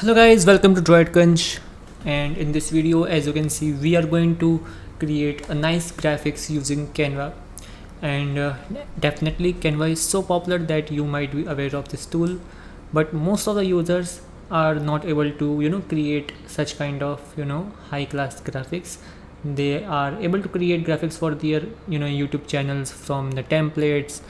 Hello guys, welcome to DroidCrunch, and in this video as you can see we are going to create a nice graphics using Canva. And definitely Canva is so popular that you might be aware of this tool, but most of the users are not able to create such kind of high class graphics. They are able to create graphics for their YouTube channels from the templates,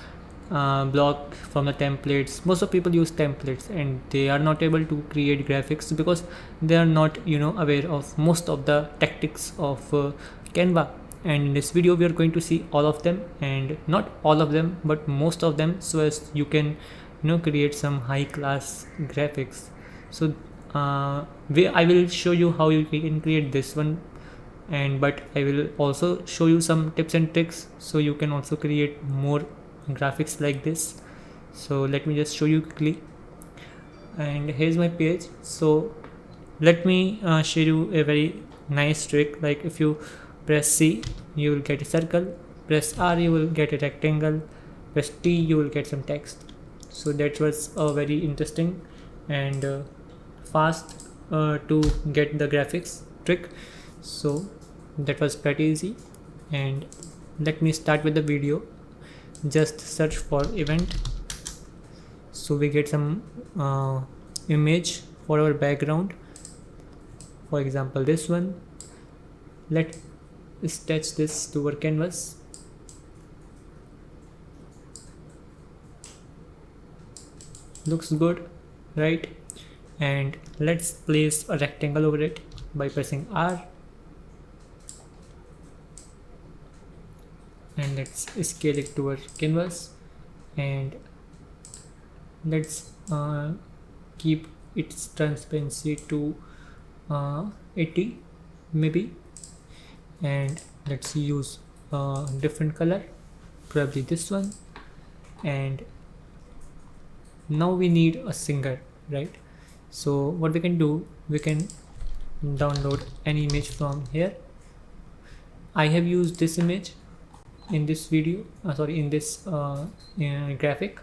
block from the templates. Most of people use templates and they are not able to create graphics because they are not aware of most of the tactics of Canva. And in this video we are going to see all of them, and not all of them but most of them, so as you can create some high class graphics. So I will show you how you can create this one, and but I will also show you some tips and tricks so you can also create more graphics like this. So let me just show you quickly, and here's my page. So let me show you a very nice trick. Like if you press C you will get a circle, press R you will get a rectangle, press T you will get some text. So that was a very interesting and fast to get the graphics trick. So that was pretty easy, and let me start with the video. Just search for event, so we get some image for our background. For example this one. Let's attach this to our canvas. Looks good, right? And let's place a rectangle over it by pressing R, and let's scale it to our canvas, and let's keep its transparency to 80 maybe, and let's use a different color, probably this one. And now we need a singer, right? So what we can do, we can download an image from here. I have used this image in this video, in this graphic,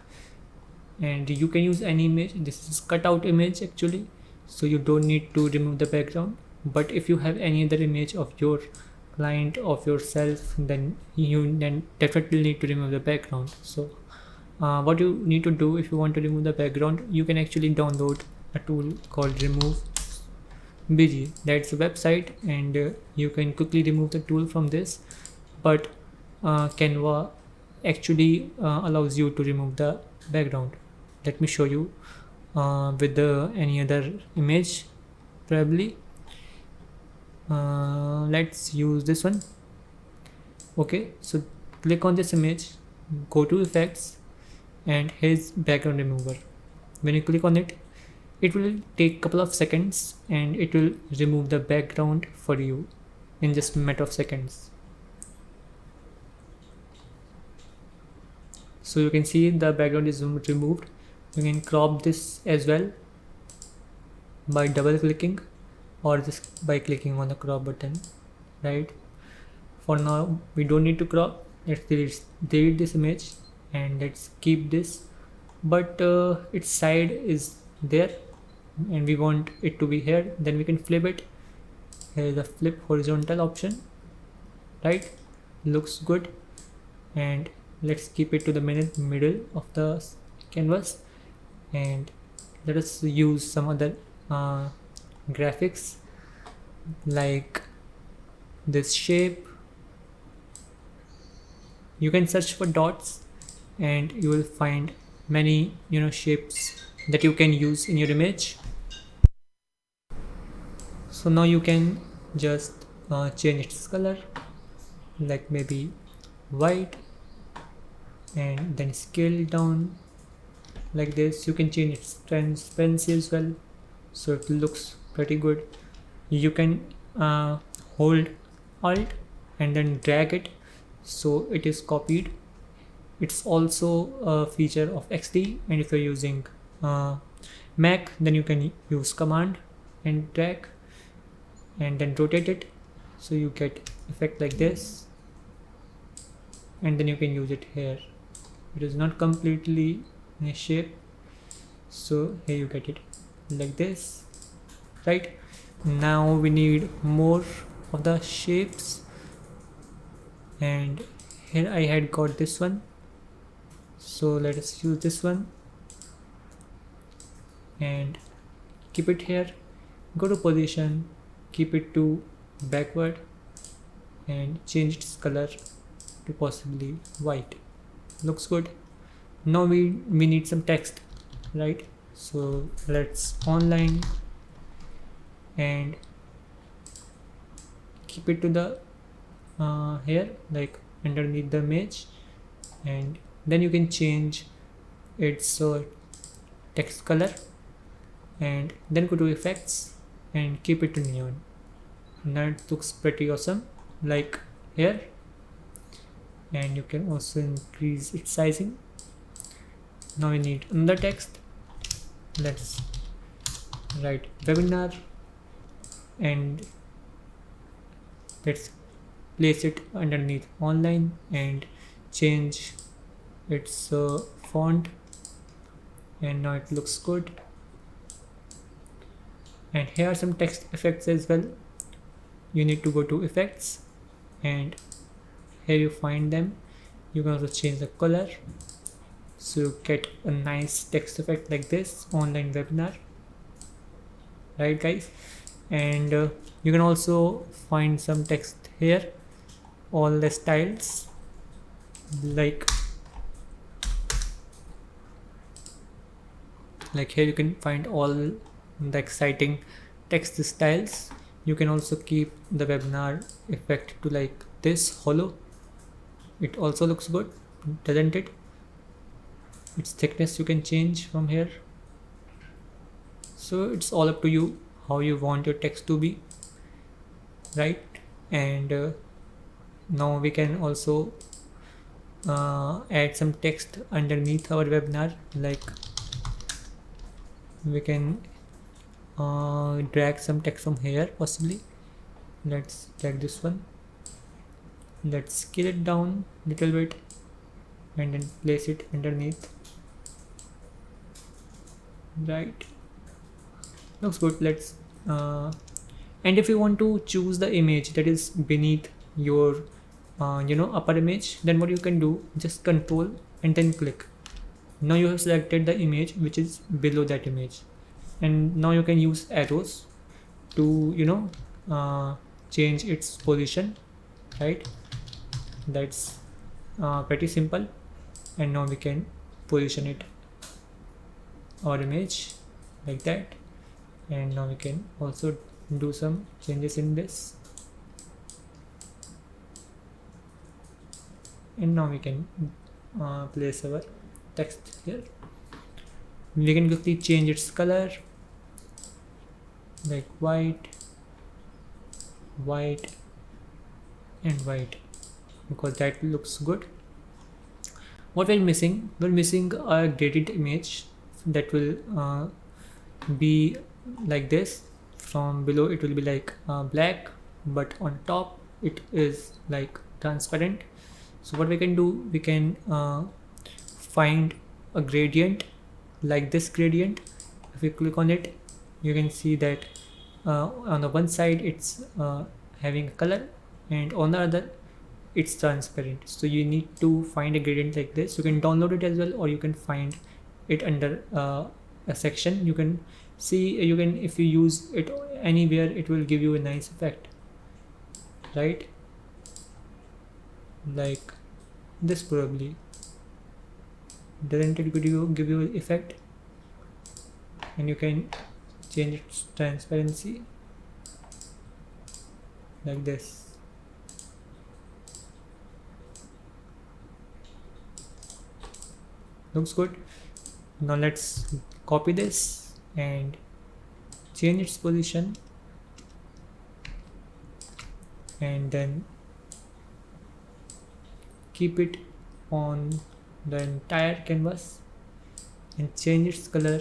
and you can use any image. This is cutout image actually, so you don't need to remove the background. But if you have any other image of your client, of yourself, then you definitely need to remove the background. So what you need to do, if you want to remove the background, you can actually download a tool called Remove BG. That's a website, and you can quickly remove the tool from this. But Canva actually allows you to remove the background. Let me show you with any other image, probably. Let's use this one. Okay, so click on this image, go to effects, and here's background remover. When you click on it, it will take a couple of seconds and it will remove the background for you in just a matter of seconds. So you can see the background is removed. You can crop this as well by double clicking or just by clicking on the crop button, right? For now we don't need to crop. Let's delete this image and let's keep this, but its side is there and we want it to be here. Then we can flip it. Here is the flip horizontal option, right? Looks good. And let's keep it to the middle of the canvas, and let us use some other graphics like this shape. You can search for dots and you will find many shapes that you can use in your image. So now you can just change its color, like maybe white, and then scale it down like this. You can change its transparency as well, so it looks pretty good. You can hold Alt and then drag it so it is copied. It's also a feature of XD, and if you're using Mac, then you can use Command and drag and then rotate it, so you get effect like this, and then you can use it here. It is not completely in a shape, so here you get it like this. right? Now we need more of the shapes, and here I had got this one, so let us use this one and keep it here. Go to position, keep it to backward, and change its color to possibly white. Looks good. Now we need some text, right? So let's online and keep it to the here, like underneath the image, and then you can change its text color, and then go to effects and keep it to neon. Now it looks pretty awesome, like here. And you can also increase its sizing. Now we need another text. Let's write webinar, and let's place it underneath online and change its font, and now it looks good. And here are some text effects as well. You need to go to effects, and here you find them. You can also change the color, so you get a nice text effect like this, online webinar, right guys? And you can also find some text here, all the styles, like here you can find all the exciting text styles. You can also keep the webinar effect to like this hollow. It also looks good, doesn't it? Its thickness you can change from here, so it's all up to you how you want your text to be, right? And now we can also add some text underneath our webinar, like we can drag some text from here possibly. Let's drag this one, let's scale it down a little bit, and then place it underneath, right? Looks good. Let's and if you want to choose the image that is beneath your upper image, then what you can do, just control and then click. Now you have selected the image which is below that image, and now you can use arrows to change its position, right? That's pretty simple. And now we can position it, our image, like that. And now we can also do some changes in this, and now we can place our text here. We can quickly change its color, like white, white, and white, because that looks good. What we're missing, we're missing a gradient image that will be like this. From below it will be like black, but on top it is like transparent. So what we can do, we can find a gradient like this gradient. If you click on it, you can see that on the one side it's having a color, and on the other it's transparent. So you need to find a gradient like this. You can download it as well, or you can find it under a section. You can see, you can, if you use it anywhere, it will give you a nice effect, right? Like this probably, doesn't it give you effect? And you can change its transparency like this. Looks good. Now let's copy this and change its position, and then keep it on the entire canvas and change its color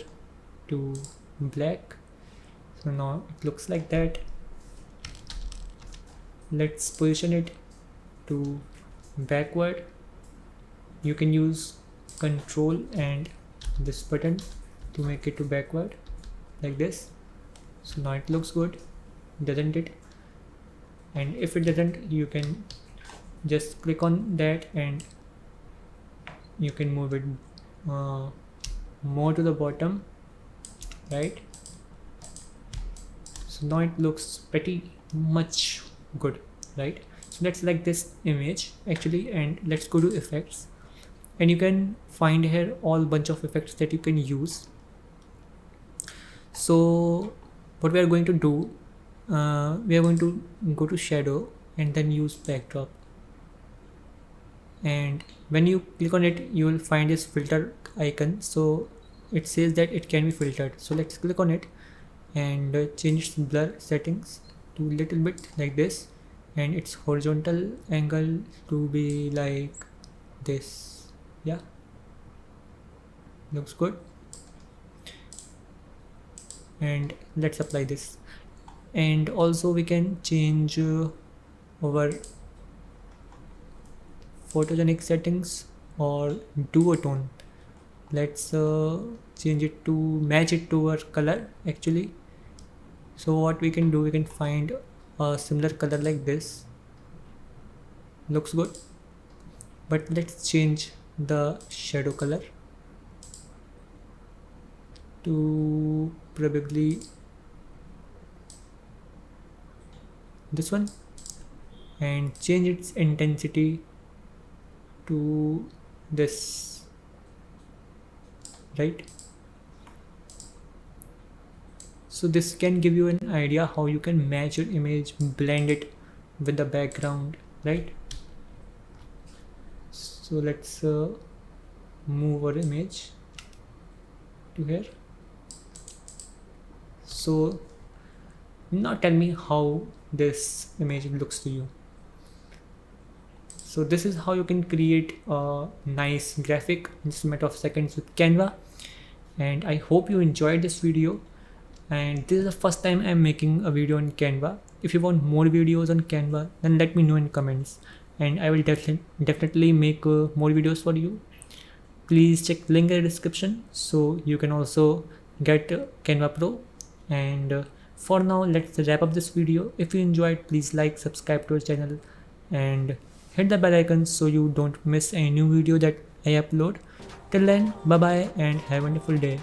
to black. So now it looks like that. Let's position it to backward. You can use Control and this button to make it to backward, like this. So now it looks good, doesn't it? And if it doesn't, you can just click on that and you can move it more to the bottom, right? So now it looks pretty much good, right? So let's like this image actually, and let's go to effects, and you can find here all bunch of effects that you can use. So what we are going to do, we are going to go to shadow and then use backdrop, and when you click on it you will find this filter icon. So it says that it can be filtered, so let's click on it and change blur settings to little bit like this, and its horizontal angle to be like this. Yeah, looks good. And let's apply this, and also we can change our photogenic settings or duotone. Let's change it to match it to our color actually. So what we can do, we can find a similar color like this, looks good, but let's change the shadow color to probably this one, and change its intensity to this, right? So this can give you an idea how you can match your image, blend it with the background, right? So let's move our image to here. So now tell me how this image looks to you. So this is how you can create a nice graphic in just a matter of seconds with Canva, and I hope you enjoyed this video. And this is the first time I'm making a video on Canva. If you want more videos on Canva, then let me know in comments, and I will definitely make more videos for you. Please check the link in the description so you can also get Canva Pro. And for now, let's wrap up this video. If you enjoyed, please like, subscribe to our channel, and hit the bell icon so you don't miss any new video that I upload. Till then, bye bye and have a wonderful day.